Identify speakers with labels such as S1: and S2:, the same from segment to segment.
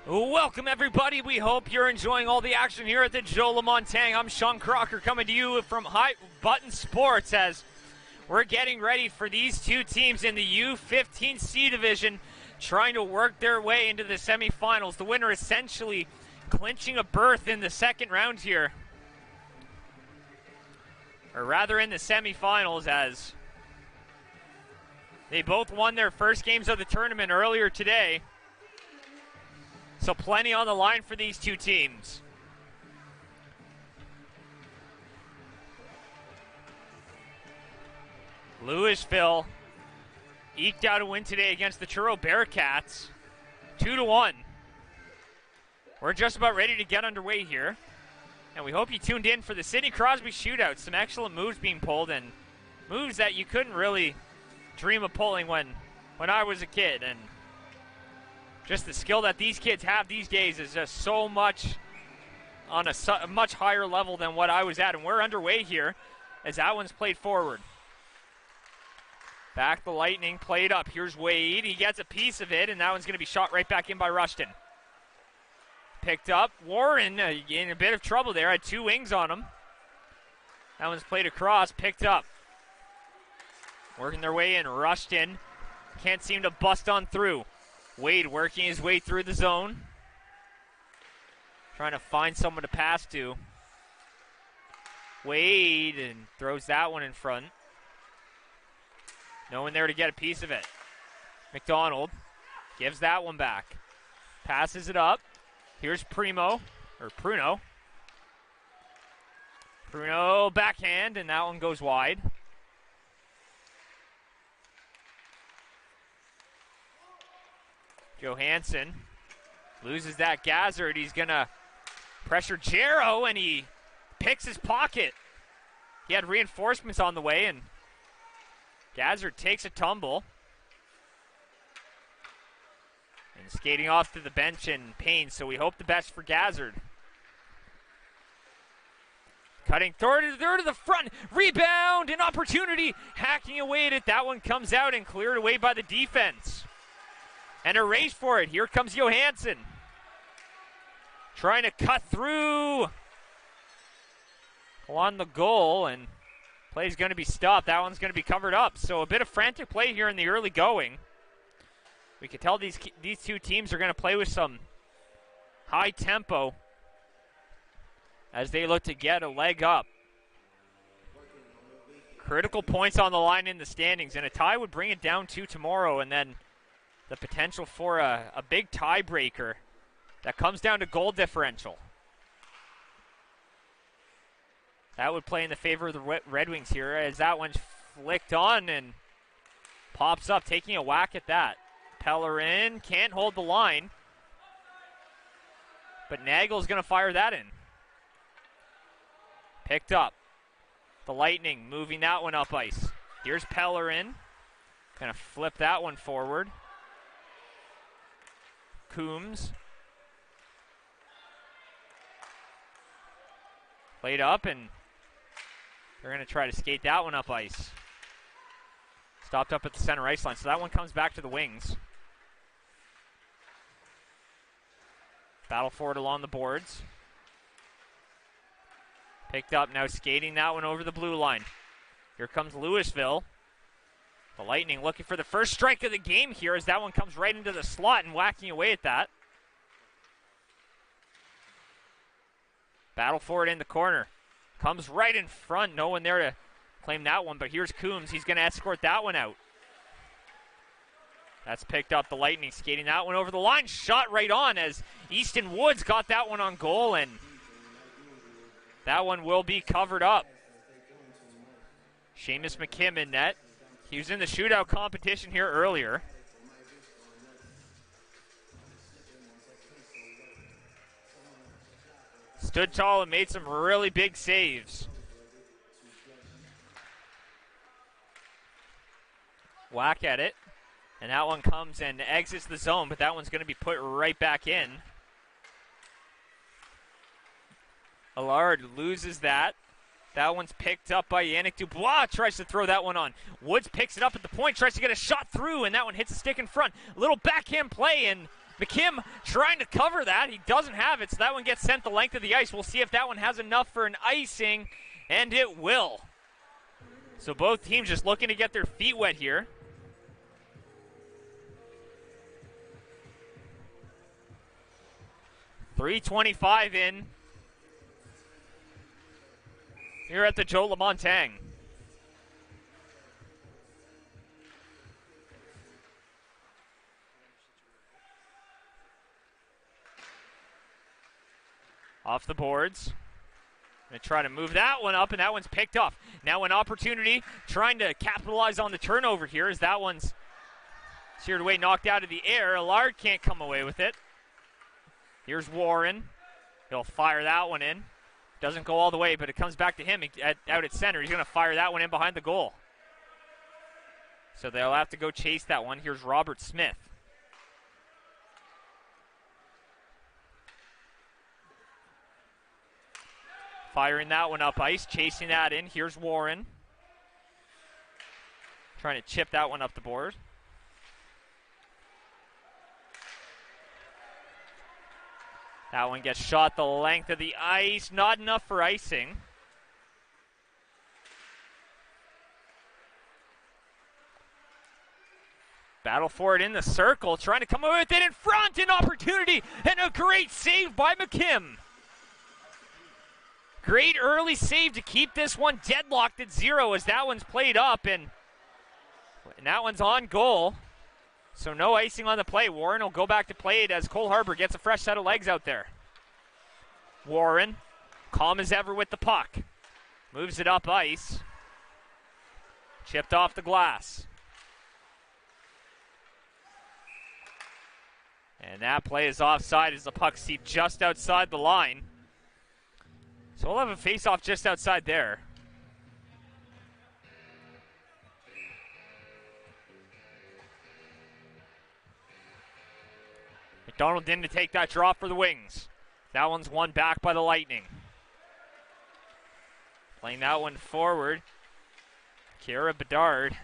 S1: Welcome everybody, we hope you're enjoying all the action here at the Joe LeMontang. I'm Sean Crocker coming to you from High Button Sports as we're getting ready for these two teams in the U15C division trying to work their way into the semifinals. The winner essentially clinching a berth in the second round here. Or rather in the semifinals, as they both won their first games of the tournament earlier today. So plenty on the line for these two teams. Lewisville eked out a win today against the Truro Bearcats, 2-1. We're just about ready to get underway here, and we hope you tuned in for the Sidney Crosby shootout. Some excellent moves being pulled, and moves that you couldn't really dream of pulling when I was a kid. And just the skill that these kids have these days is just so much on a much higher level than what I was at. And we're underway here as that one's played forward. Back the Lightning, played up. Here's Wade. He gets a piece of it, and that one's going to be shot right back in by Rushton. Picked up. Warren in a bit of trouble there. Had two wings on him. That one's played across, picked up. Working their way in. Rushton can't seem to bust on through. Wade working his way through the zone. Trying to find someone to pass to. Wade and throws that one in front. No one there to get a piece of it. McDonald gives that one back. Passes it up. Here's Pruno. Pruno backhand, and that one goes wide. Johansson loses that. Gazzard, he's going to pressure Jarrow, and he picks his pocket. He had reinforcements on the way, and Gazzard takes a tumble. And skating off to the bench in pain, so we hope the best for Gazzard. Cutting third to the front. Rebound, an opportunity. Hacking away at it. That one comes out and cleared away by the defense. And a race for it. Here comes Johansson. Trying to cut through on the goal, and play's going to be stopped. That one's going to be covered up. So a bit of frantic play here in the early going. We can tell these two teams are going to play with some high tempo as they look to get a leg up. Critical points on the line in the standings, and a tie would bring it down to tomorrow, and then the potential for a big tiebreaker that comes down to goal differential. That would play in the favor of the Red Wings here as that one's flicked on and pops up, taking a whack at that. Pellerin can't hold the line, but Nagel's going to fire that in. Picked up. The Lightning moving that one up ice. Here's Pellerin. Going to flip that one forward. Coombs. Played up, and they're going to try to skate that one up ice. Stopped up at the center ice line, so that one comes back to the Wings. Battle for it along the boards. Picked up, now skating that one over the blue line. Here comes Lewisville. The Lightning looking for the first strike of the game here as that one comes right into the slot and whacking away at that. Battle for it in the corner. Comes right in front. No one there to claim that one, but here's Coombs. He's going to escort that one out. That's picked up. The Lightning skating that one over the line. Shot right on as Easton Woods got that one on goal, and that one will be covered up. Seamus McKim in net. He was in the shootout competition here earlier. Stood tall and made some really big saves. Whack at it. And that one comes and exits the zone, but that one's going to be put right back in. Allard loses that. That one's picked up by Yannick Dubois. Tries to throw that one on. Woods picks it up at the point. Tries to get a shot through, and that one hits a stick in front. A little backhand play, and McKim trying to cover that. He doesn't have it, so that one gets sent the length of the ice. We'll see if that one has enough for an icing, and it will. So both teams just looking to get their feet wet here. .325 in here at the Joe Lamontang. Off the boards. Going to try to move that one up, and that one's picked up. Now an opportunity, trying to capitalize on the turnover here, as that one's steered away, knocked out of the air. Allard can't come away with it. Here's Warren. He'll fire that one in. Doesn't go all the way, but it comes back to him out at center. He's going to fire that one in behind the goal. So they'll have to go chase that one. Here's Robert Smith. Firing that one up ice, chasing that in. Here's Warren. Trying to chip that one up the board. That one gets shot the length of the ice. Not enough for icing. Battle for it in the circle. Trying to come away with it in front. An opportunity and a great save by McKim. Great early save to keep this one deadlocked at 0 as that one's played up, and that one's on goal. So no icing on the play. Warren will go back to play it as Cole Harbour gets a fresh set of legs out there. Warren, calm as ever with the puck. Moves it up ice. Chipped off the glass. And that play is offside as the puck's seeped just outside the line. So we'll have a face-off just outside there. McDonald in to take that draw for the Wings. That one's won back by the Lightning. Playing that one forward. Kira Bedard.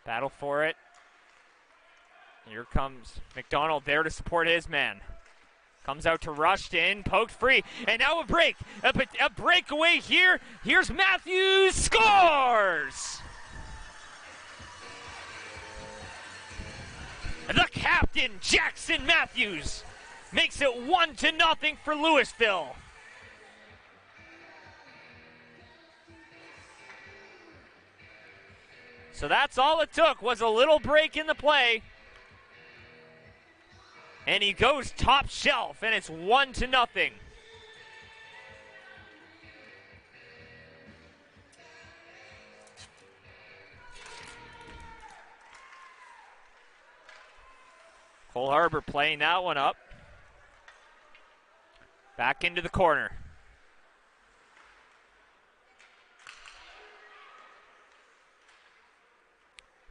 S1: Battle for it. Here comes McDonald there to support his man. Comes out to Rushton, poked free, and now a break. A breakaway here. Here's Matthews, scores! The captain, Jackson Matthews, makes it 1-0 for Lewisville. So that's all it took, was a little break in the play. And he goes top shelf, and it's 1-0. Cole Harbour playing that one up. Back into the corner.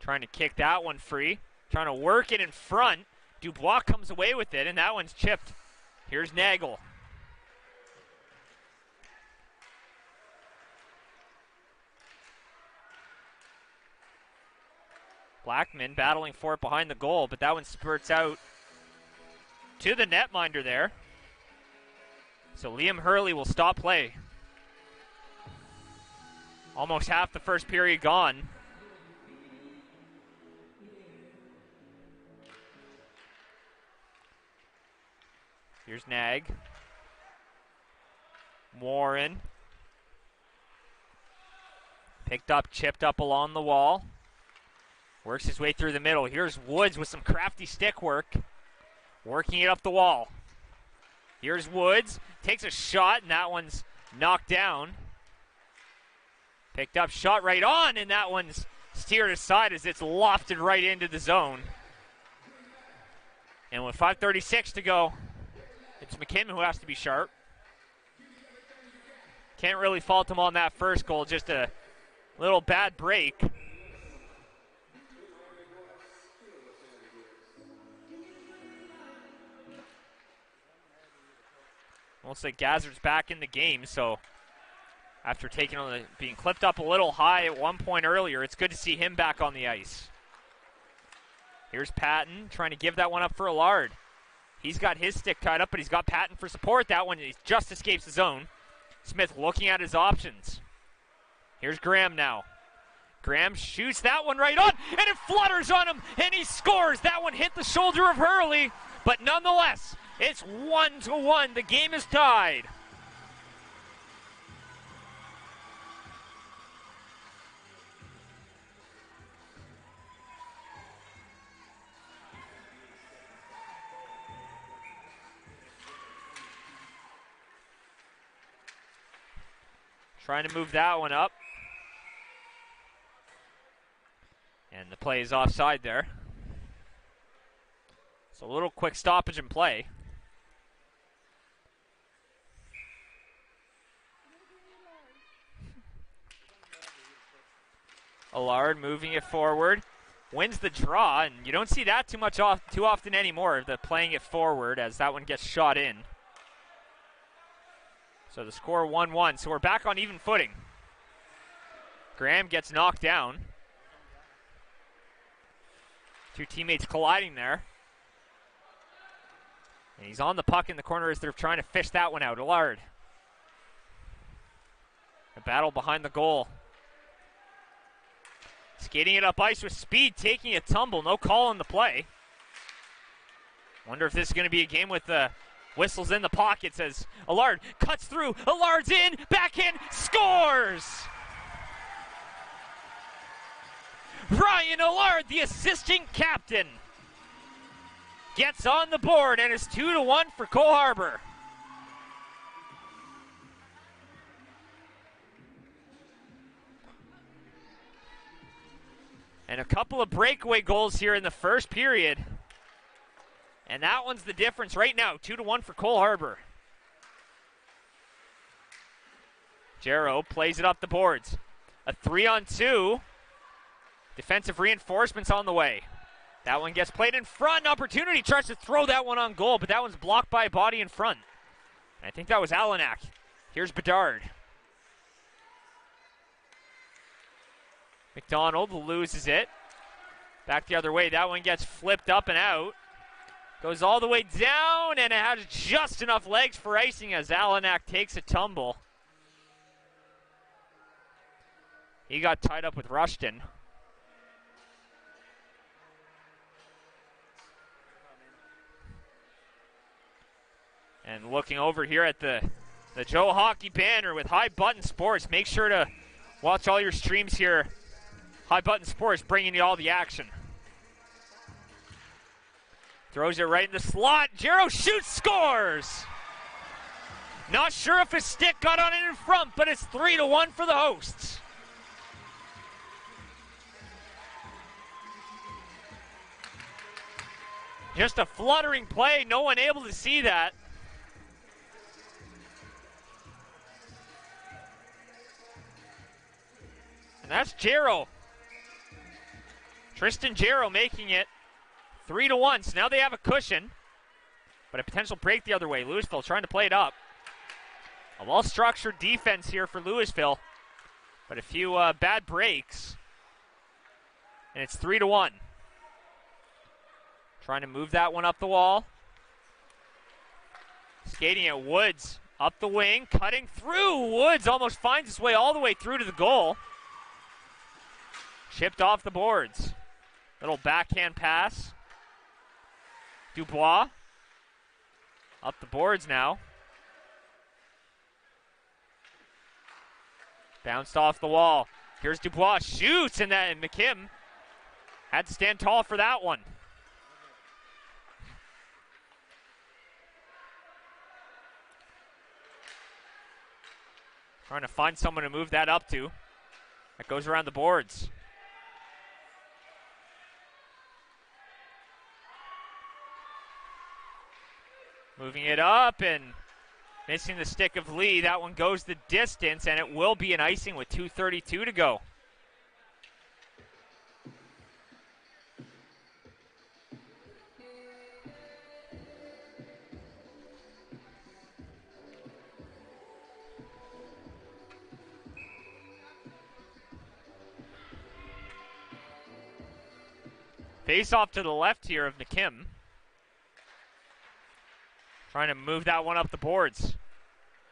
S1: Trying to kick that one free. Trying to work it in front. Dubois comes away with it, and that one's chipped. Here's Nagel. Blackman battling for it behind the goal, but that one spurts out to the netminder there. So Liam Hurley will stop play. Almost half the first period gone. Here's Nag. Warren. Picked up, chipped up along the wall. Works his way through the middle. Here's Woods with some crafty stick work. Working it up the wall. Here's Woods. Takes a shot, and that one's knocked down. Picked up, shot right on, and that one's steered aside as it's lofted right into the zone. And with 5:36 to go, it's McKim who has to be sharp. Can't really fault him on that first goal, just a little bad break. Looks like Gazzard's back in the game, so after being clipped up a little high at one point earlier. It's good to see him back on the ice. Here's Patton trying to give that one up for Allard. He's got his stick tied up, but he's got Patton for support. That one just escapes the zone. Smith looking at his options. Here's Graham now. Graham shoots that one right on, and it flutters on him, and he scores. That one hit the shoulder of Hurley, but nonetheless, it's 1-1. The game is tied. Trying to move that one up. And the play is offside there. It's a little quick stoppage in play. Allard moving it forward. Wins the draw, and you don't see that too often anymore, the playing it forward as that one gets shot in. So the score 1-1. So we're back on even footing. Graham gets knocked down. Two teammates colliding there. And he's on the puck in the corner as they're trying to fish that one out. Allard. A battle behind the goal. Skating it up ice with speed, taking a tumble. No call on the play. Wonder if this is going to be a game with the whistles in the pockets as Allard cuts through. Allard's in, backhand, scores! Ryan Allard, the assistant captain, gets on the board, and it's 2-1 for Cole Harbour. And a couple of breakaway goals here in the first period. And that one's the difference right now, 2-1 for Cole Harbour. Jarrow plays it up the boards. A 3-on-2. Defensive reinforcements on the way. That one gets played in front. Opportunity tries to throw that one on goal, but that one's blocked by a body in front. And I think that was Alanak. Here's Bedard. McDonald loses it. Back the other way. That one gets flipped up and out. Goes all the way down, and it has just enough legs for icing as Alanak takes a tumble. He got tied up with Rushton. And looking over here at the Joe Hockey banner with High Button Sports. Make sure to watch all your streams here. High Button Sports bringing you all the action. Throws it right in the slot. Jarrow shoots, scores! Not sure if his stick got on it in front, but it's 3-1 for the hosts. Just a fluttering play. No one able to see that. And that's Jarrow. Tristan Jarrow making it 3-1. So now they have a cushion, but a potential break the other way. Lewisville trying to play it up. A well-structured defense here for Lewisville, but a few bad breaks. And it's 3-1. Trying to move that one up the wall. Skating at Woods up the wing, cutting through. Woods almost finds his way all the way through to the goal. Chipped off the boards. Little backhand pass. Dubois up the boards now. Bounced off the wall. Here's Dubois, shoots, and McKim had to stand tall for that one. Trying to find someone to move that up to. That goes around the boards. Moving it up and missing the stick of Lee. That one goes the distance, and it will be an icing with 2:32 to go. Face off to the left here of McKim. Trying to move that one up the boards.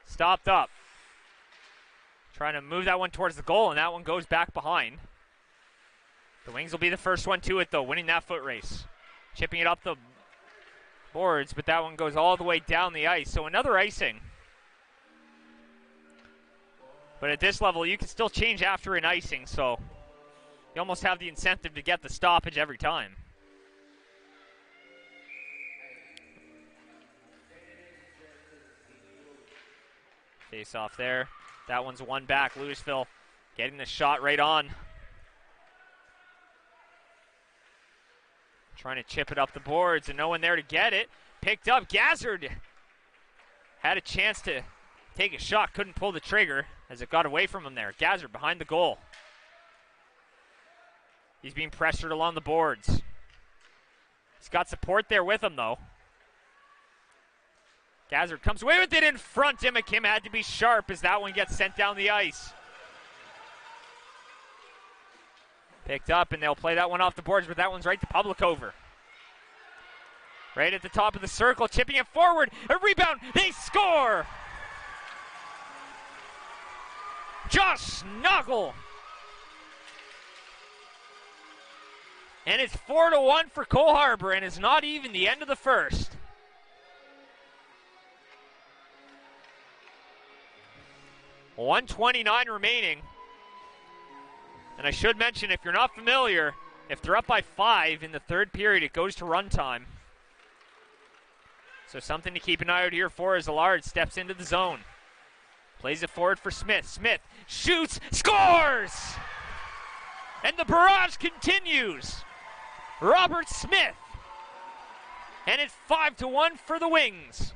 S1: Stopped up. Trying to move that one towards the goal, and that one goes back behind. The Wings will be the first one to it, though, winning that foot race. Chipping it up the boards, but that one goes all the way down the ice. So another icing. But at this level, you can still change after an icing, so you almost have the incentive to get the stoppage every time. Face off there. That one's one back. Lewisville getting the shot right on. Trying to chip it up the boards and no one there to get it. Picked up. Gazzard had a chance to take a shot. Couldn't pull the trigger as it got away from him there. Gazzard behind the goal. He's being pressured along the boards. He's got support there with him, though. Gazzard comes away with it in front. McKim had to be sharp as that one gets sent down the ice. Picked up, and they'll play that one off the boards, but that one's right to Publicover. Right at the top of the circle, chipping it forward. A rebound. They score! Josh Noggle. And it's 4-1 for Cole Harbour, and it's not even the end of the first. .129 remaining. And I should mention, if you're not familiar, if they're up by 5 in the third period, it goes to run time. So something to keep an eye out here for as Allard steps into the zone. Plays it forward for Smith. Smith shoots, scores! And the barrage continues. Robert Smith. And it's 5-1 for the Wings.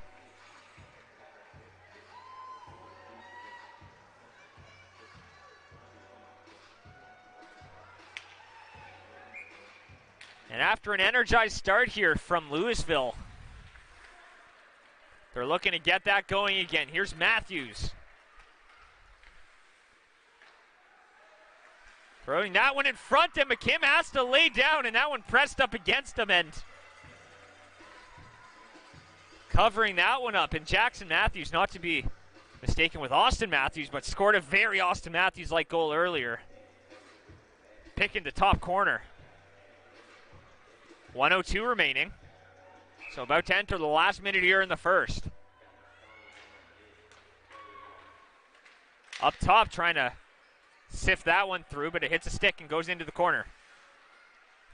S1: And after an energized start here from Lewisville, they're looking to get that going again. Here's Matthews. Throwing that one in front, and McKim has to lay down, and that one pressed up against him, and covering that one up. And Jackson Matthews, not to be mistaken with Austin Matthews, but scored a very Austin Matthews-like goal earlier. Picking the top corner. 1:02 remaining. So about to enter the last minute here in the first. Up top, trying to sift that one through, but it hits a stick and goes into the corner.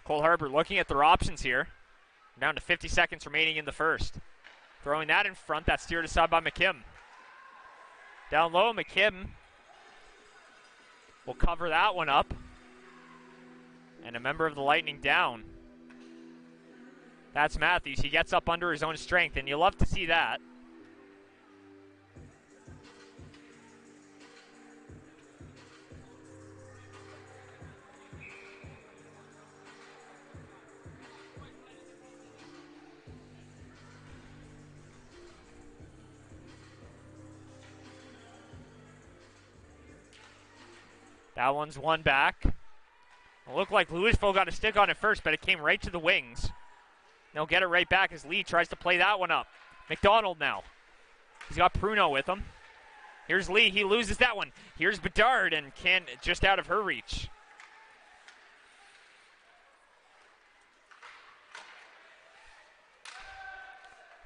S1: Cole Harbour looking at their options here. Down to 50 seconds remaining in the first. Throwing that in front, that's steered aside by McKim. Down low, McKim will cover that one up. And a member of the Lightning down. That's Matthews. He gets up under his own strength, and you love to see that. That one's one back. It looked like Lewisville got a stick on it first, but it came right to the Wings. They'll get it right back as Lee tries to play that one up. McDonald now. He's got Pruno with him. Here's Lee. He loses that one. Here's Bedard, and just out of her reach.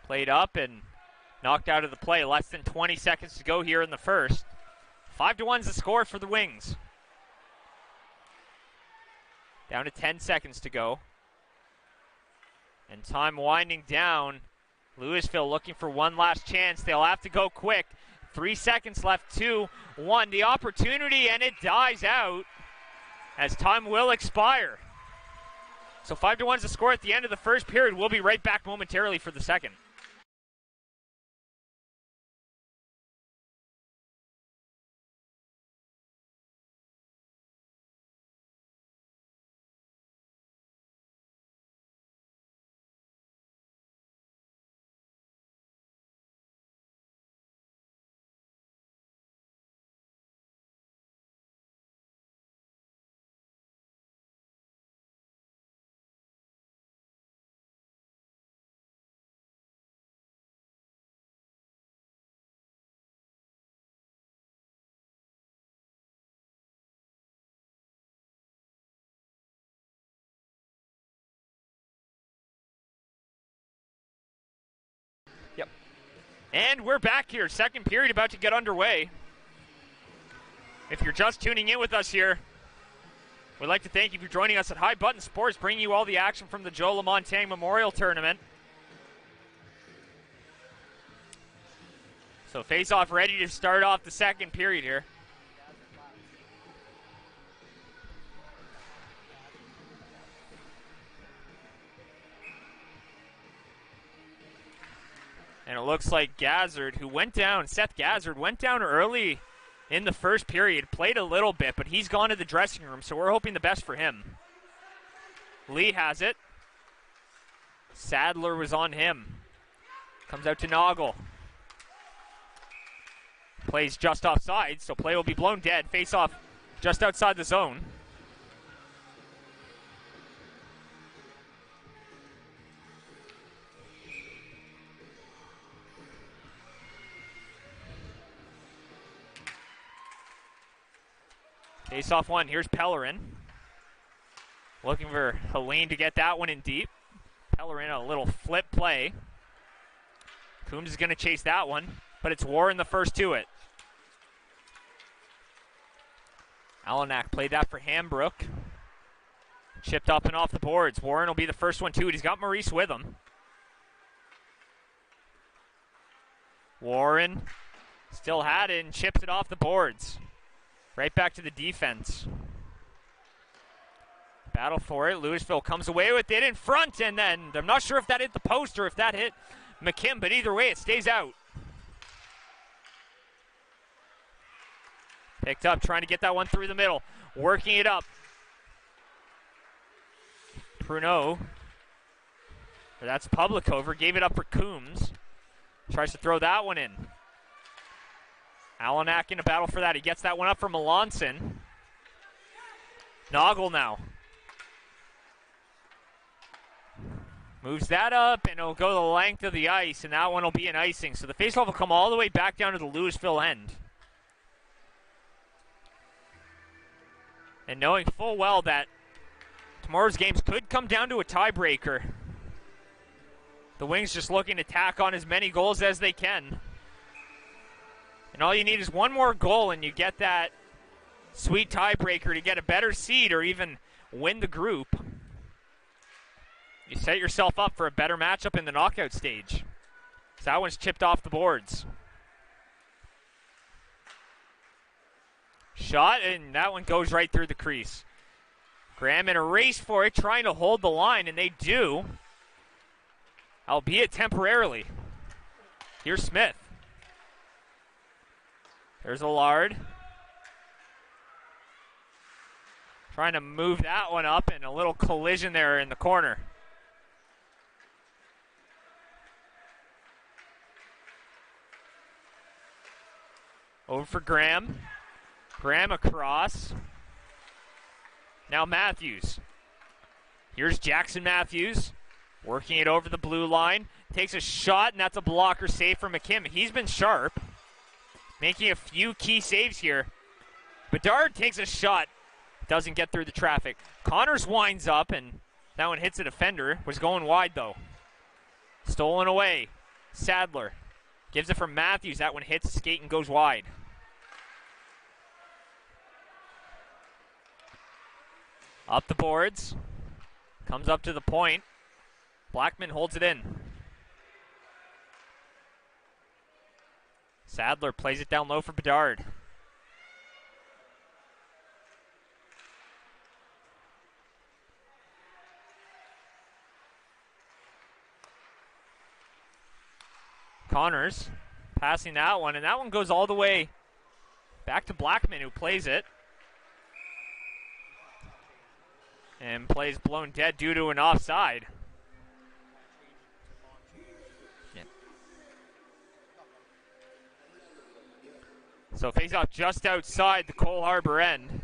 S1: Played up and knocked out of the play. Less than 20 seconds to go here in the first. 5-1's the score for the Wings. Down to 10 seconds to go. And time winding down. Lewisville looking for one last chance. They'll have to go quick. 3 seconds left. 2, 1. The opportunity, and it dies out as time will expire. So 5-1's the score at the end of the first period. We'll be right back momentarily for the second. And we're back here. Second period about to get underway. If you're just tuning in with us here, we'd like to thank you for joining us at High Button Sports, bringing you all the action from the Joe Lamontagne Memorial Tournament. So face-off ready to start off the second period here. And it looks like Gazzard, who went down, Seth Gazzard, went down early in the first period, played a little bit, but he's gone to the dressing room, so we're hoping the best for him. Lee has it. Sadler was on him. Comes out to Noggle. Plays just offside, so play will be blown dead. Face off just outside the zone. Face off one. Here's Pellerin. Looking for Helene to get that one in deep. Pellerin, a little flip play. Coombs is going to chase that one, but it's Warren the first to it. Alanak played that for Hambrook. Chipped up and off the boards. Warren will be the first one to it. He's got Maurice with him. Warren still had it and chips it off the boards. Right back to the defense. Battle for it. Lewisville comes away with it in front, and then I'm not sure if that hit the post or if that hit McKim, but either way, it stays out. Picked up, trying to get that one through the middle. Working it up. Pruneau. That's Publicover. Gave it up for Coombs. Tries to throw that one in. Alanak in a battle for that. He gets that one up for Melanson. Noggle now. Moves that up, and it'll go the length of the ice, and that one will be an icing. So the faceoff will come all the way back down to the Lewisville end. And knowing full well that tomorrow's games could come down to a tiebreaker, the Wings just looking to tack on as many goals as they can. And all you need is one more goal, and you get that sweet tiebreaker to get a better seed or even win the group. You set yourself up for a better matchup in the knockout stage. So that one's chipped off the boards. Shot, and that one goes right through the crease. Graham in a race for it, trying to hold the line, and they do. Albeit temporarily. Here's Smith. There's Allard. Trying to move that one up, and a little collision there in the corner. Over for Graham. Graham across. Now Matthews. Here's Jackson Matthews. Working it over the blue line. Takes a shot, and that's a blocker save for McKim. He's been sharp. Making a few key saves here. Bedard takes a shot. Doesn't get through the traffic. Connors winds up, and that one hits a defender. Was going wide, though. Stolen away. Sadler. Gives it for Matthews. That one hits the skate and goes wide. Up the boards. Comes up to the point. Blackman holds it in. Sadler plays it down low for Bedard. Connors passing that one, and that one goes all the way back to Blackman, who plays it. And plays blown dead due to an offside. So face off just outside the Cole Harbour end.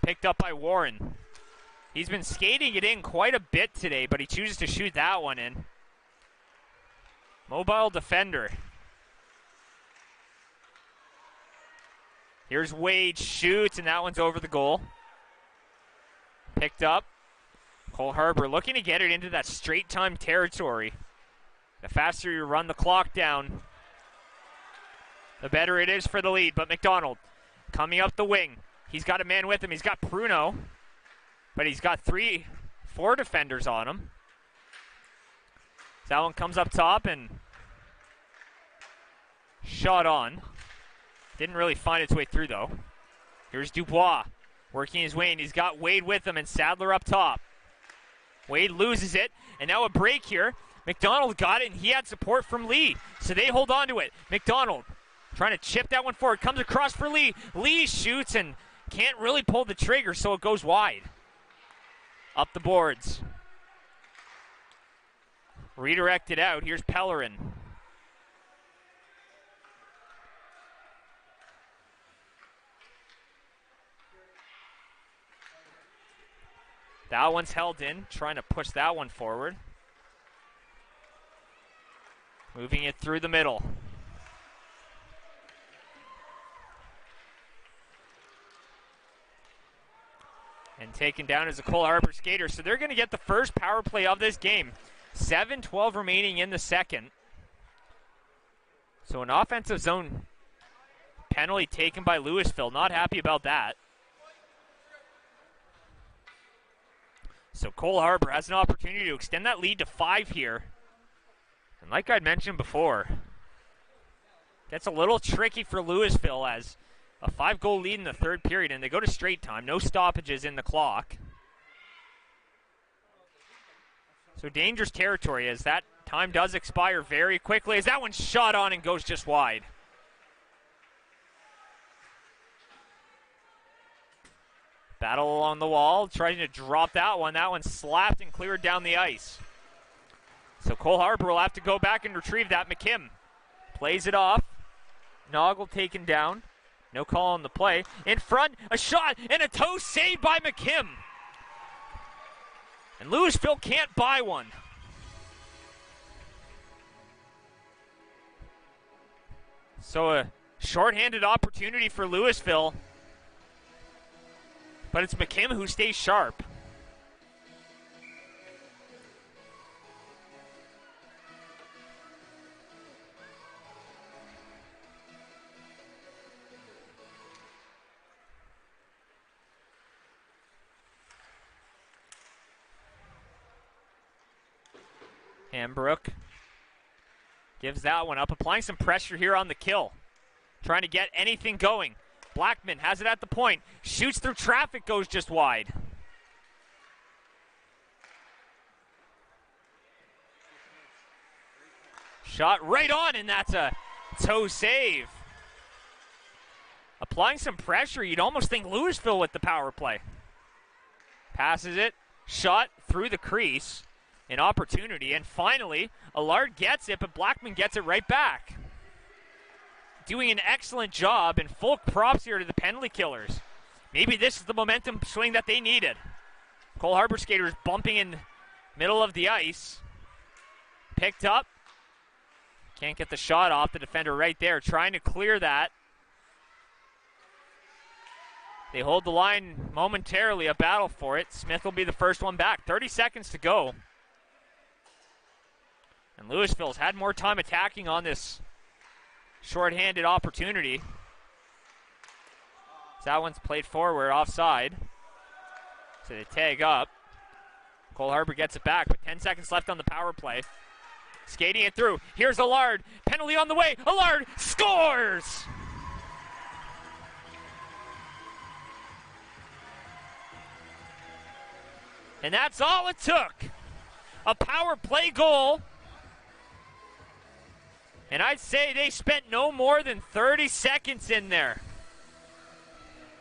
S1: Picked up by Warren. He's been skating it in quite a bit today, but he chooses to shoot that one in. Mobile defender. Here's Wade, shoots, and that one's over the goal. Picked up. Cole Harbour looking to get it into that straight time territory. The faster you run the clock down, the better it is for the lead. But McDonald coming up the wing. He's got a man with him. He's got Pruno, but he's got 4 defenders on him. So that one comes up top and shot on. Didn't really find its way through, though. Here's Dubois working his way in. He's got Wade with him and Sadler up top. Wade loses it, and now a break here. McDonald got it, and he had support from Lee, so they hold on to it. McDonald trying to chip that one forward. Comes across for Lee. Lee shoots and can't really pull the trigger, so it goes wide. Up the boards. Redirected out. Here's Pellerin. That one's held in, trying to push that one forward. Moving it through the middle. And taken down is a Cole Harbour skater. So they're going to get the first power play of this game. 7:12 remaining in the second. So an offensive zone penalty taken by Lewisville. Not happy about that. So Cole Harbour has an opportunity to extend that lead to 5 here. And like I'd mentioned before, gets a little tricky for Lewisville as a 5-goal lead in the third period, and they go to straight time. No stoppages in the clock. So dangerous territory as that time does expire very quickly as that one's shot on and goes just wide. Battle along the wall, trying to drop that one. That one slapped and cleared down the ice. So Cole Harbour will have to go back and retrieve that. McKim plays it off. Noggle taken down. No call on the play. In front, a shot, and a toe saved by McKim. And Lewisville can't buy one. So a shorthanded opportunity for Lewisville. But it's McKim who stays sharp. Hambrook gives that one up, applying some pressure here on the kill. Trying to get anything going. Blackman has it at the point. Shoots through traffic, goes just wide. Shot right on, and that's a toe save. Applying some pressure, you'd almost think Lewisville with the power play. Passes it, shot through the crease. An opportunity, and finally, Allard gets it, but Blackman gets it right back. Doing an excellent job, and full props here to the penalty killers. Maybe this is the momentum swing that they needed. Cole Harbour skaters bumping in middle of the ice. Picked up. Can't get the shot off the defender right there, trying to clear that. They hold the line momentarily, a battle for it. Smith will be the first one back. 30 seconds to go. And Lewisville's had more time attacking on this shorthanded opportunity. So that one's played forward, offside. So they tag up. Cole Harbour gets it back with 10 seconds left on the power play. Skating it through. Here's Allard. Penalty on the way. Allard scores! And that's all it took. A power play goal. And I'd say they spent no more than 30 seconds in there.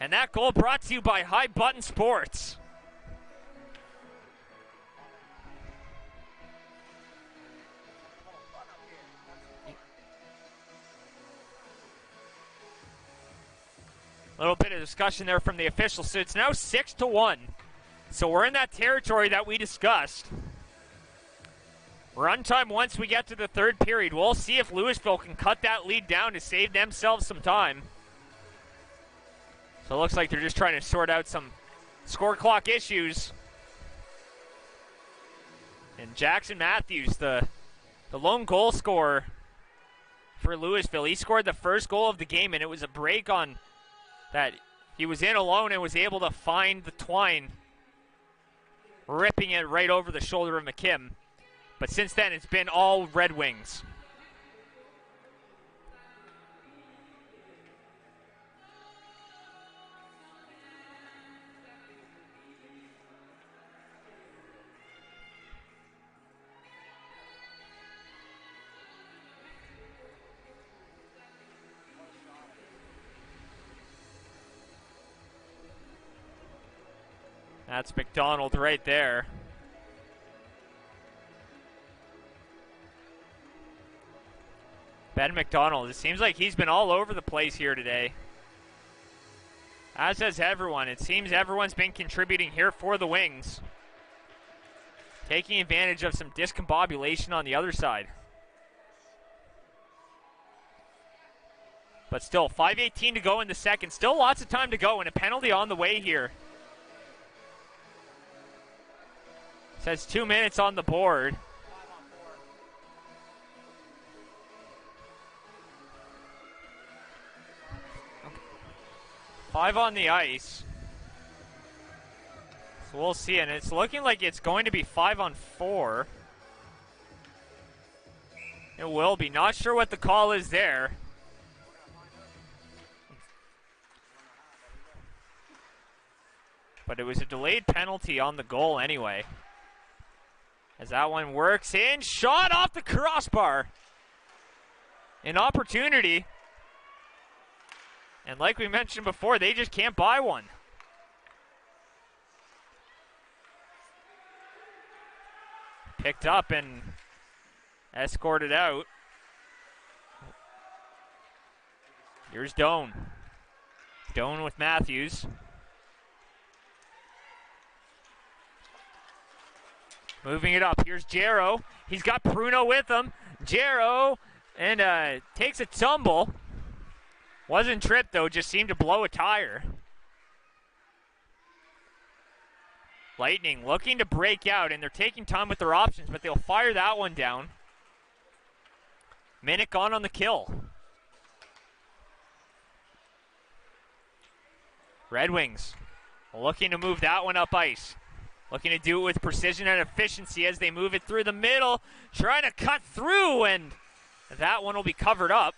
S1: And that goal brought to you by High Button Sports. A little bit of discussion there from the officials. So it's now 6-1. So we're in that territory that we discussed. Run time once we get to the third period. We'll see if Lewisville can cut that lead down to save themselves some time. So it looks like they're just trying to sort out some score clock issues. And Jackson Matthews, the lone goal scorer for Lewisville. He scored the first goal of the game, and it was a break on that. He was in alone and was able to find the twine, ripping it right over the shoulder of McKim. But since then, it's been all Red Wings. That's McDonald right there. Ben McDonald, it seems like he's been all over the place here today. As has everyone. It seems everyone's been contributing here for the Wings. Taking advantage of some discombobulation on the other side. But still, 5:18 to go in the second. Still lots of time to go, and a penalty on the way here. Says 2 minutes on the board. Okay. 5 on the ice. So we'll see, and it's looking like it's going to be 5 on 4. It will be. Not sure what the call is there. But it was a delayed penalty on the goal anyway. As that one works in, shot off the crossbar. An opportunity. And like we mentioned before, they just can't buy one. Picked up and escorted out. Here's Doan. Doan with Matthews. Moving it up. Here's Jarrow. He's got Pruno with him. Jarrow and takes a tumble. Wasn't tripped though, just seemed to blow a tire. Lightning looking to break out, and they're taking time with their options, but they'll fire that one down. Minute gone on the kill. Red Wings looking to move that one up ice. Looking to do it with precision and efficiency as they move it through the middle. Trying to cut through, and that one will be covered up.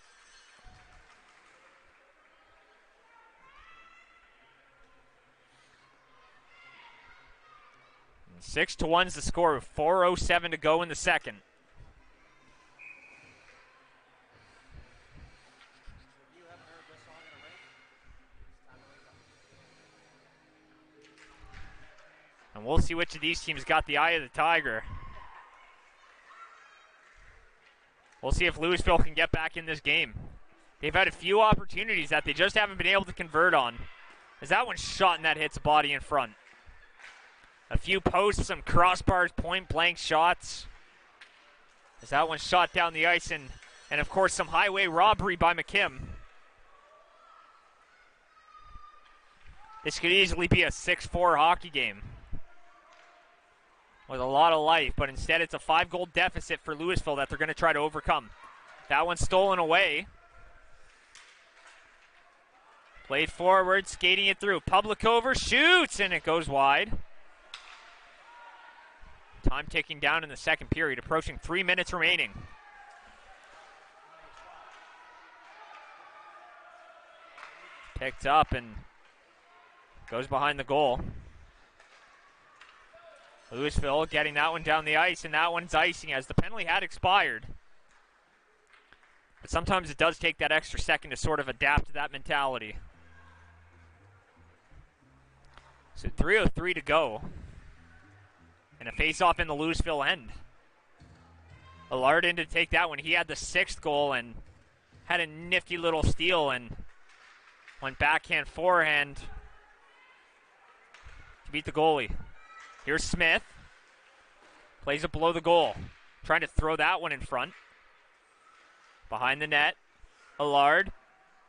S1: And 6-1's the score with 4:07 to go in the second. And we'll see which of these teams got the eye of the tiger. We'll see if Lewisville can get back in this game. They've had a few opportunities that they just haven't been able to convert on. As that one's shot and that hits a body in front. A few posts, some crossbars, point blank shots. As that one's shot down the ice, and of course some highway robbery by McKim. This could easily be a 6-4 hockey game with a lot of life, but instead it's a 5-goal deficit for Lewisville that they're going to try to overcome. That one's stolen away. Played forward, skating it through. Publicover shoots, and it goes wide. Time ticking down in the second period, approaching 3 minutes remaining. Picked up and goes behind the goal. Lewisville getting that one down the ice, and that one's icing as the penalty had expired. But sometimes it does take that extra second to sort of adapt to that mentality. So 3:03 to go. And a face-off in the Lewisville end. Allard in to take that one. He had the 6th goal and had a nifty little steal and went backhand, forehand to beat the goalie. Here's Smith. Plays it below the goal. Trying to throw that one in front. Behind the net. Allard.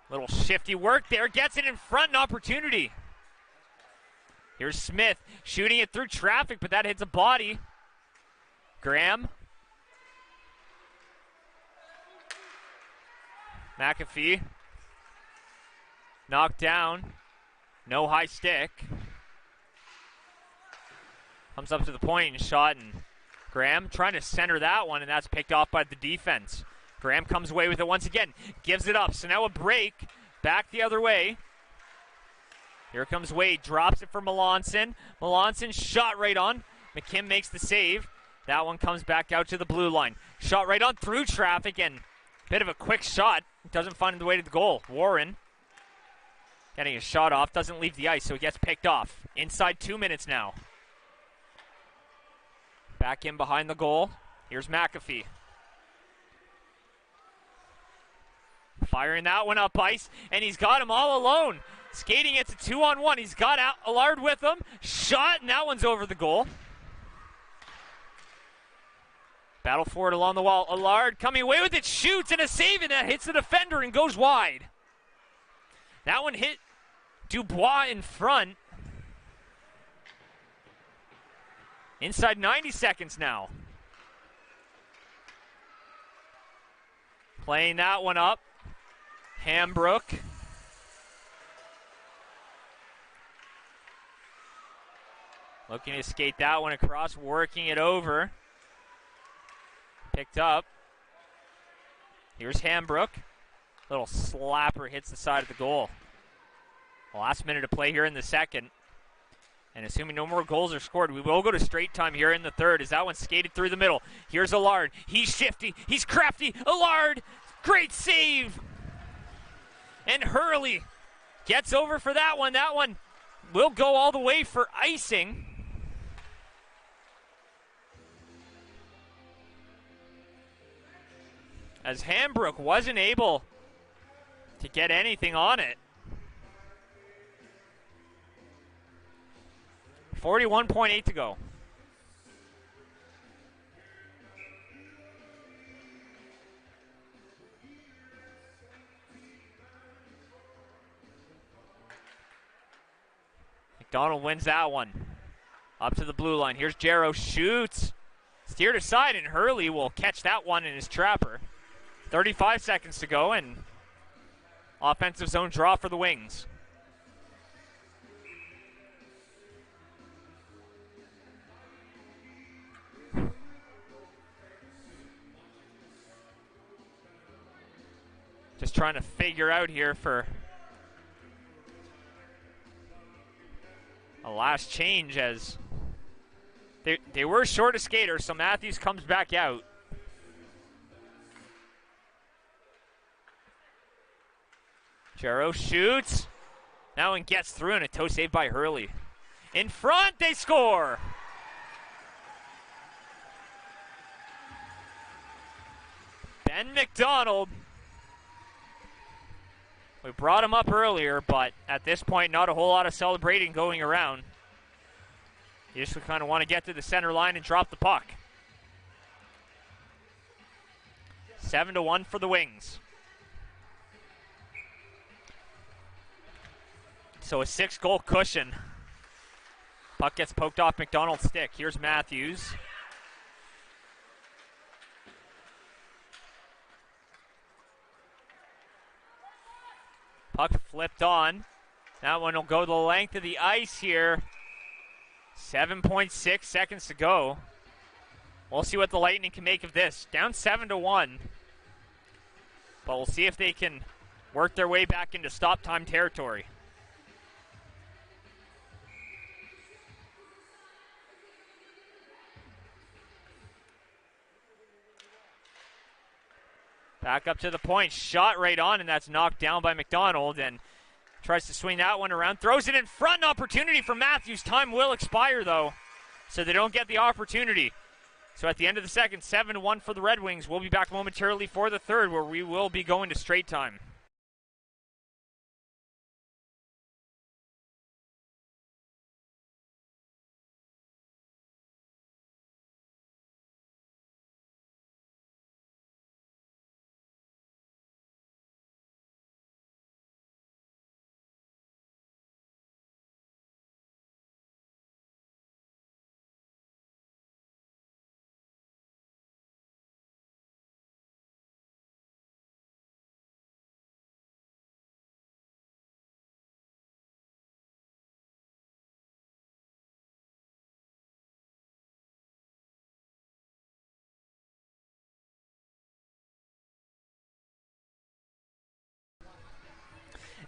S1: Little shifty work there. Gets it in front. An opportunity. Here's Smith shooting it through traffic, but that hits a body. Graham. McAfee. Knocked down. No high stick. Comes up to the point and shot, and Graham trying to center that one, and that's picked off by the defense. Graham comes away with it once again. Gives it up. So now a break. Back the other way. Here comes Wade. Drops it for Melanson. Melanson shot right on. McKim makes the save. That one comes back out to the blue line. Shot right on through traffic, and bit of a quick shot. Doesn't find the way to the goal. Warren getting a shot off. Doesn't leave the ice, so he gets picked off. Inside 2 minutes now. Back in behind the goal. Here's McAfee. Firing that one up ice, and he's got him all alone. Skating it's a 2-on-1. He's got Allard with him. Shot, and that one's over the goal. Battle for it along the wall. Allard coming away with it, shoots, and a save, and that hits the defender and goes wide. That one hit Dubois in front. Inside 90 seconds now. Playing that one up. Hambrook. Looking to skate that one across, working it over. Picked up. Here's Hambrook. Little slapper hits the side of the goal. Last minute to play here in the second. And assuming no more goals are scored, we will go to straight time here in the third as that one skated through the middle. Here's Allard. He's shifty. He's crafty. Allard. Great save. And Hurley gets over for that one. That one will go all the way for icing. As Hambrook wasn't able to get anything on it. 41.8 to go. McDonald wins that one. Up to the blue line. Here's Jarrow, shoots. Steered aside, and Hurley will catch that one in his trapper. 35 seconds to go, and offensive zone draw for the Wings. Just trying to figure out here for a last change as they were short a skater, so Matthews comes back out. Jarrow shoots. That one gets through, and a toe save by Hurley. In front, they score! Ben McDonald. We brought him up earlier, but at this point, not a whole lot of celebrating going around. You just kind of want to get to the center line and drop the puck. 7-1 for the Wings. So a 6-goal cushion. Puck gets poked off McDonald's stick. Here's Matthews. Puck flipped on. That one will go the length of the ice here. 7.6 seconds to go. We'll see what the Lightning can make of this. Down 7-1. But we'll see if they can work their way back into stop time territory. Back up to the point, shot right on, and that's knocked down by McDonald, and tries to swing that one around, throws it in front, an opportunity for Matthews. Time will expire, though, so they don't get the opportunity. So at the end of the second, 7-1 for the Red Wings. We'll be back momentarily for the third, where we will be going to straight time.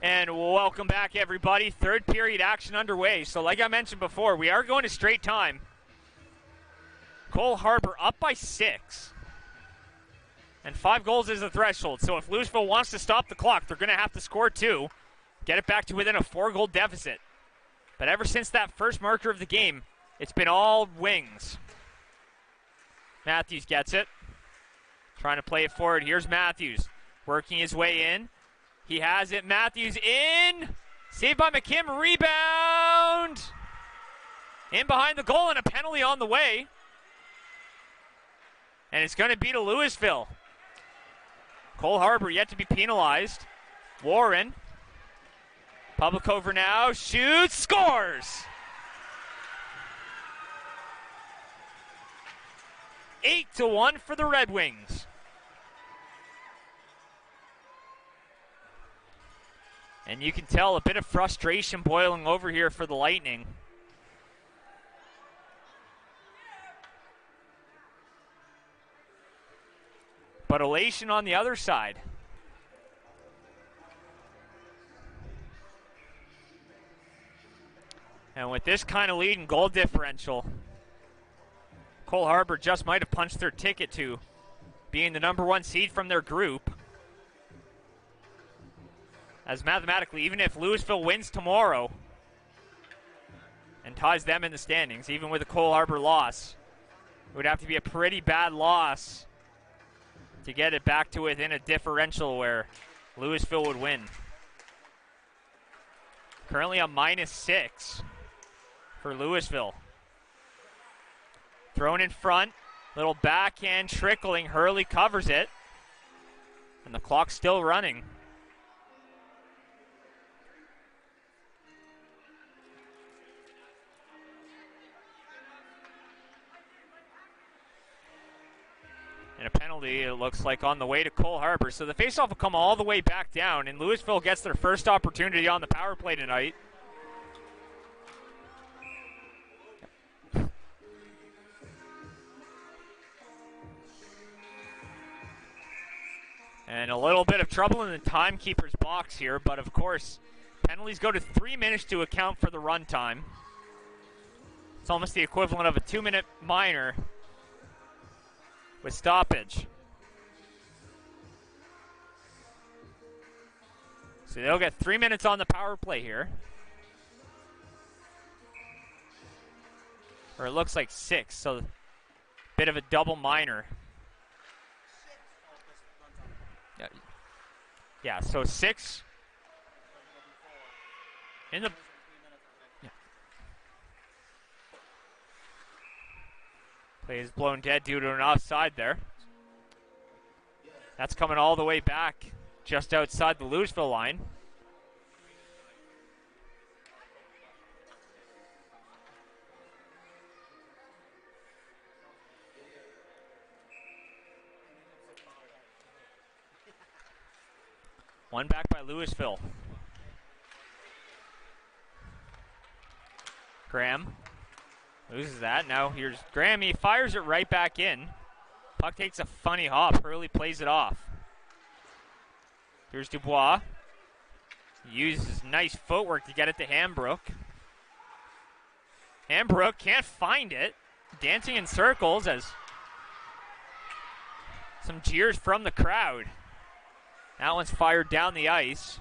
S1: And welcome back, everybody. Third period action underway. So like I mentioned before, we are going to straight time. Cole Harbour up by 6. And 5 goals is the threshold. So if Lewisville wants to stop the clock, they're going to have to score 2. Get it back to within a 4-goal deficit. But ever since that first marker of the game, it's been all wings. Matthews gets it. Trying to play it forward. Here's Matthews. Working his way in. He has it. Matthews in. Saved by McKim. Rebound. In behind the goal and a penalty on the way. And it's going to be to Lewisville. Cole Harbour yet to be penalized. Warren. Public over now. Shoots. Scores. 8-1 for the Red Wings. And you can tell a bit of frustration boiling over here for the Lightning. But elation on the other side. And with this kind of lead and goal differential, Cole Harbour just might have punched their ticket to being the #1 seed from their group. As mathematically, even if Lewisville wins tomorrow and ties them in the standings, even with a Cole Harbour loss, it would have to be a pretty bad loss to get it back to within a differential where Lewisville would win. Currently a -6 for Lewisville. Thrown in front, little backhand trickling. Hurley covers it, and the clock's still running. And a penalty, it looks like, on the way to Cole Harbour. So the faceoff will come all the way back down, and Lewisville gets their first opportunity on the power play tonight. And a little bit of trouble in the timekeeper's box here, but of course, penalties go to 3 minutes to account for the run time. It's almost the equivalent of a 2-minute minor with stoppage. So they'll get 3 minutes on the power play here. Or it looks like 6, so a bit of a double minor. Yeah, so 6 in the... Yeah. Play is blown dead due to an offside there. That's coming all the way back just outside the Lewisville line. One back by Lewisville. Graham loses that. Now here's Graham. He fires it right back in. Puck takes a funny hop. Hurley plays it off. Here's Dubois. He uses nice footwork to get it to Hambrook. Hambrook can't find it. Dancing in circles as some jeers from the crowd. That one's fired down the ice.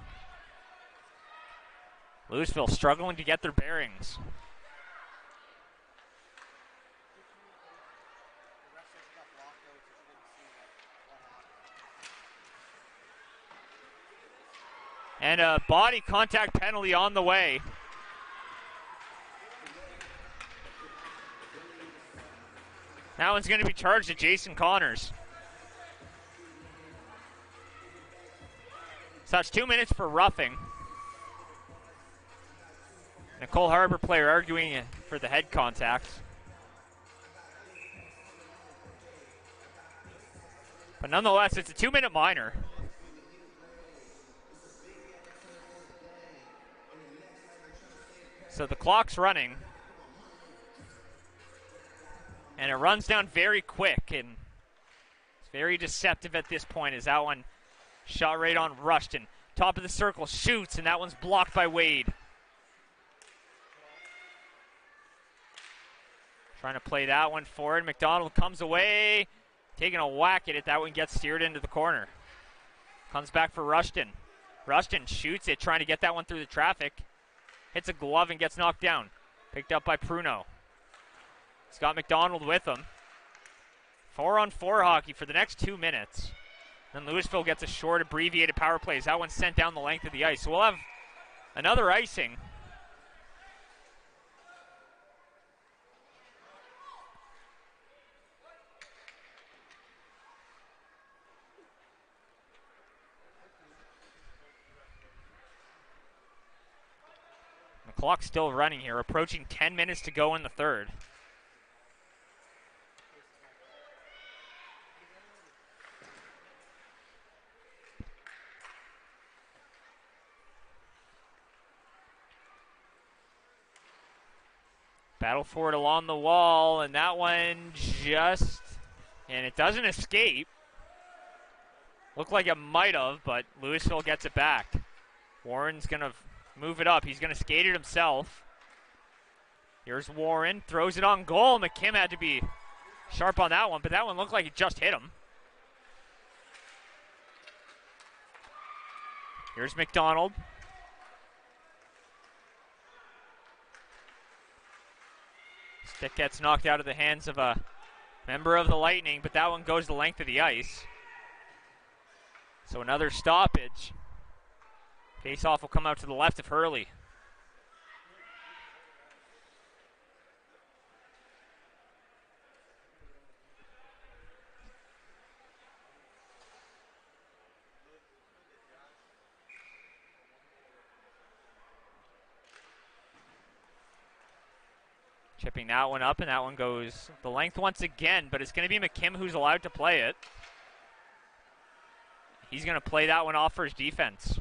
S1: Lewisville struggling to get their bearings. And a body contact penalty on the way. That one's going to be charged to Jason Connors. So that's 2 minutes for roughing. Cole Harbour player arguing for the head contact. But nonetheless, it's a 2-minute minor. So the clock's running. And it runs down very quick, and it's very deceptive at this point as that one shot right on Rushton. Top of the circle, shoots, and that one's blocked by Wade. Trying to play that one forward. McDonald comes away, taking a whack at it. That one gets steered into the corner. Comes back for Rushton. Rushton shoots it, trying to get that one through the traffic. Hits a glove and gets knocked down. Picked up by Pruno. He's got McDonald with him. 4-on-4 hockey for the next 2 minutes. Then Lewisville gets a short, abbreviated power play. That one's sent down the length of the ice. So we'll have another icing. The clock's still running here, approaching 10 minutes to go in the third. Battle for it along the wall, and that one and it doesn't escape. Looked like it might have, but Lewisville gets it back. Warren's going to move it up. He's going to skate it himself. Here's Warren, throws it on goal. McKim had to be sharp on that one, but that one looked like it just hit him. Here's McDonald. Stick gets knocked out of the hands of a member of the Lightning, but that one goes the length of the ice. So another stoppage. Face-off will come out to the left of Hurley. Chipping that one up, and that one goes the length once again, but it's going to be McKim who's allowed to play it. He's going to play that one off for his defense.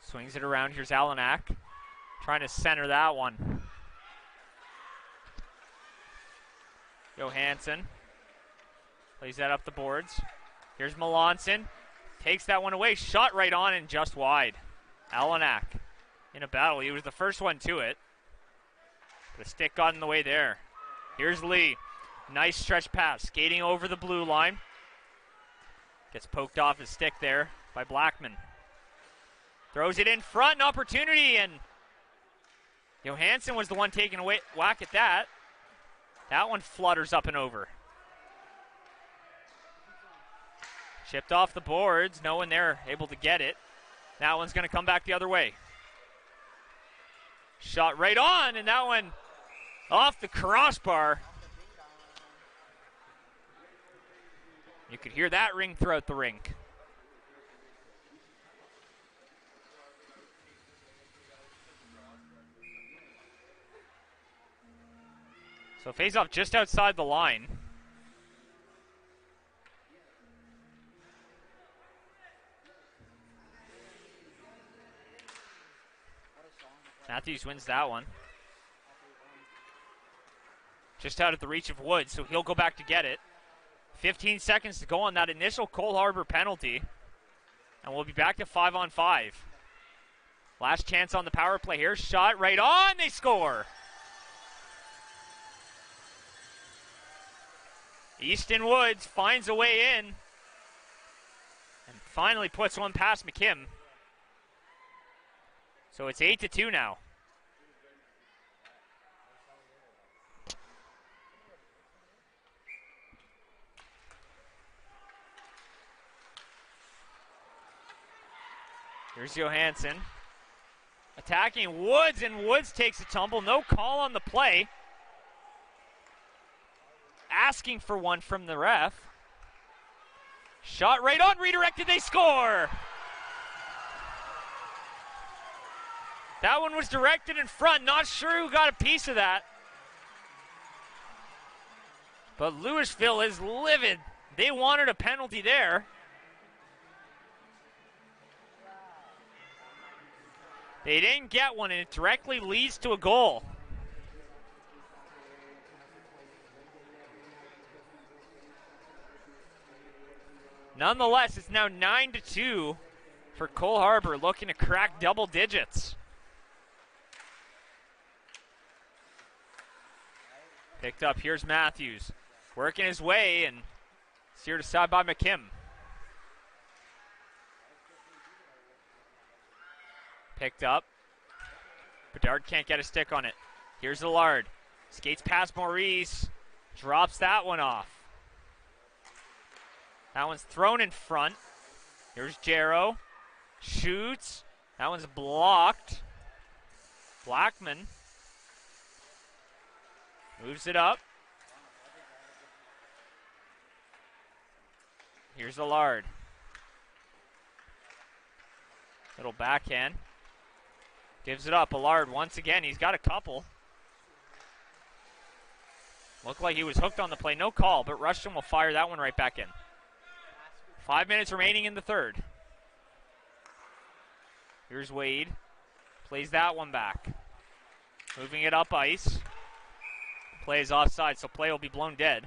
S1: Swings it around. Here's Alanak trying to center that one. Johansson plays that up the boards. Here's Melanson. Takes that one away. Shot right on and just wide. Alanak in a battle. He was the first one to it. The stick got in the way there. Here's Lee. Nice stretch pass. Skating over the blue line. Gets poked off his stick there by Blackman. Throws it in front. An opportunity, and Johansson was the one taking a whack at that. That one flutters up and over. Chipped off the boards. No one there able to get it. That one's going to come back the other way. Shot right on, and that one off the crossbar. You could hear that ring throughout the rink. So face-off just outside the line. Matthews wins that one. Just out of the reach of Woods, so he'll go back to get it. 15 seconds to go on that initial Cole Harbour penalty. And we'll be back to 5-on-5. Last chance on the power play here. Shot right on. They score. Easton Woods finds a way in. And finally puts one past McKim. So it's 8-2 now. Here's Johansson. Attacking Woods, and Woods takes a tumble. No call on the play. Asking for one from the ref. Shot right on, redirected, they score! That one was directed in front. Not sure who got a piece of that. But Lewisville is livid. They wanted a penalty there. They didn't get one, and it directly leads to a goal. Nonetheless, it's now 9-2 for Cole Harbour, looking to crack double digits. Picked up, here's Matthews. Working his way and steered aside by McKim. Picked up. Bedard can't get a stick on it. Here's Allard. Skates past Maurice. Drops that one off. That one's thrown in front. Here's Jarrow. Shoots. That one's blocked. Blackman moves it up. Here's Allard. Little backhand. Gives it up. Allard once again. He's got a couple. Looked like he was hooked on the play. No call, but Rushton will fire that one right back in. 5 minutes remaining in the third. Here's Wade. Plays that one back. Moving it up ice. Play is offside, so play will be blown dead.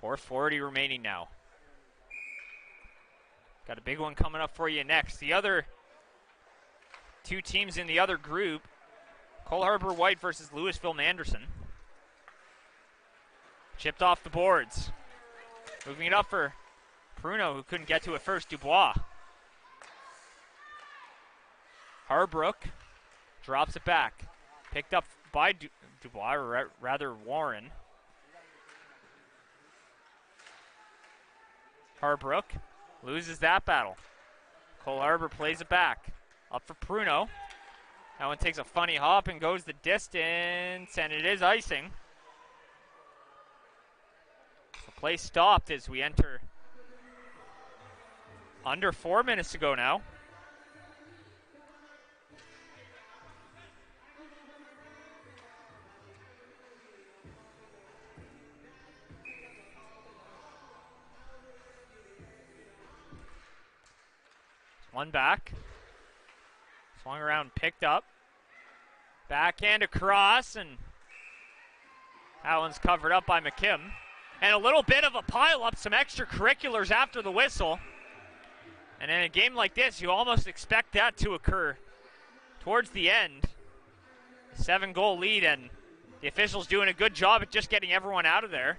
S1: .440 remaining now. Got a big one coming up for you next. The other two teams in the other group, Cole Harbour White versus Lewisville Manderson. Chipped off the boards. Moving it up for Pruno, who couldn't get to it first. Dubois. Harbrook drops it back. Picked up by Dubois, or rather Warren. Harbrook loses that battle. Cole Harbour plays it back. Up for Pruno. That one takes a funny hop and goes the distance, and it is icing. The play stopped as we enter under 4 minutes to go now. One back. Swung around, picked up. Backhand across, and that one's covered up by McKim. And a little bit of a pile-up, some extracurriculars after the whistle. And in a game like this, you almost expect that to occur towards the end. 7-goal lead, and the officials doing a good job at just getting everyone out of there.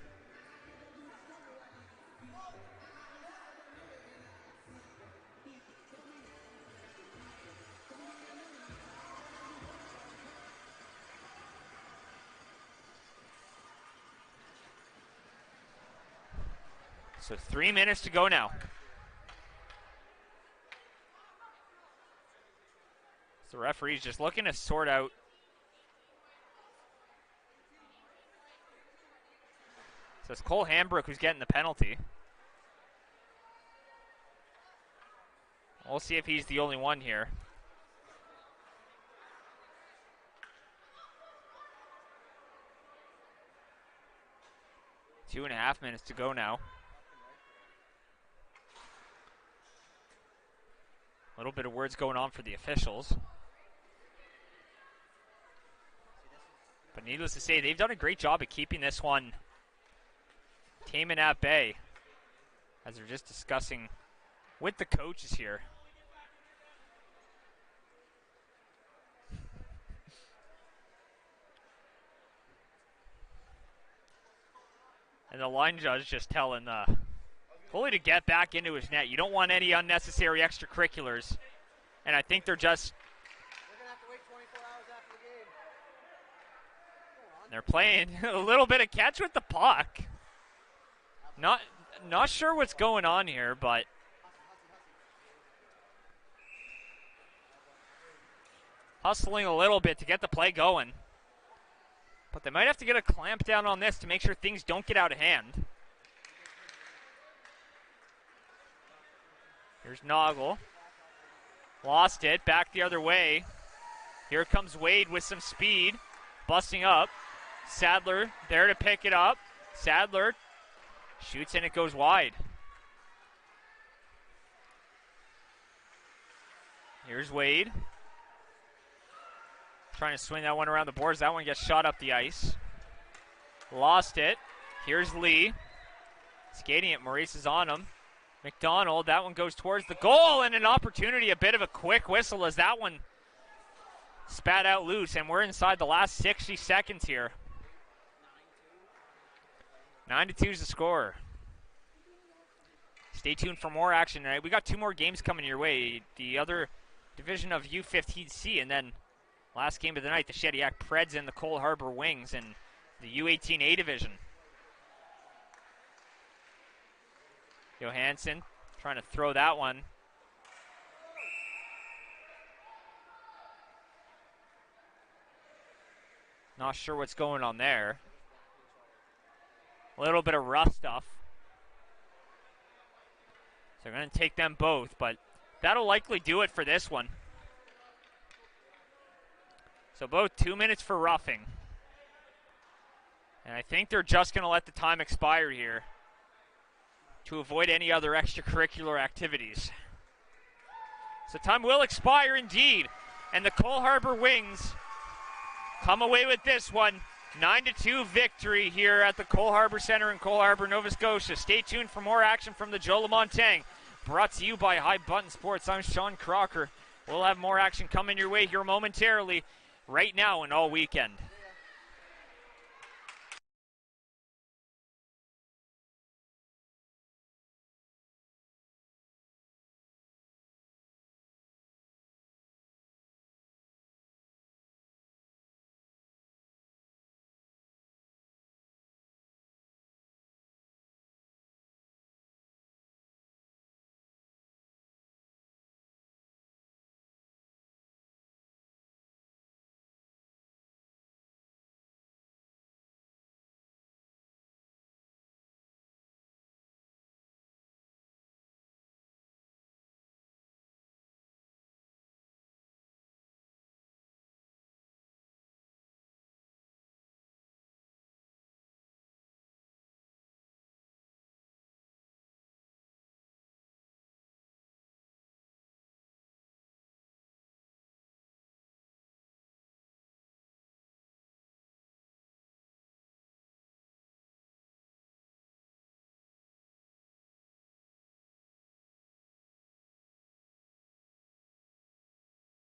S1: So 3 minutes to go now. So the referee's just looking to sort out so it's Cole Hambrook who's getting the penalty. We'll see if he's the only one here. Two and a half minutes to go now. A little bit of words going on for the officials. But needless to say, they've done a great job at keeping this one tame and at bay, as they're just discussing with the coaches here. And the line judge just telling goalie to get back into his net. You don't want any unnecessary extracurriculars. And I think they're just...
S2: We're going to have to wait 24 hours after the game.
S1: They're playing a little bit of catch with the puck. Not sure what's going on here, but... hustling a little bit to get the play going. But they might have to get a clamp down on this to make sure things don't get out of hand. Here's Noggle. Lost it. Back the other way. Here comes Wade with some speed. Busting up. Sadler there to pick it up. Sadler shoots and it goes wide. Here's Wade. Trying to swing that one around the boards. That one gets shot up the ice. Lost it. Here's Lee. Skating it. Maurice is on him. McDonald. That one goes towards the goal, and an opportunity. A bit of a quick whistle as that one spat out loose, and we're inside the last 60 seconds here. 9-2 is the score. Stay tuned for more action tonight. We got 2 more games coming your way. The other division of U15C, and then last game of the night, the Shediac Preds and the Cole Harbour Wings in the U18A division. Johansson trying to throw that one. Not sure what's going on there. A little bit of rough stuff. So they're going to take them both, but that'll likely do it for this one. So both 2 minutes for roughing. And I think they're just going to let the time expire here to avoid any other extracurricular activities. So time will expire indeed. And the Cole Harbour Wings come away with this one. 9-2 victory here at the Cole Harbour Centre in Cole Harbour, Nova Scotia. Stay tuned for more action from the Joe Lamontagne. Brought to you by High Button Sports. I'm Sean Crocker. We'll have more action coming your way here momentarily, right now and all weekend.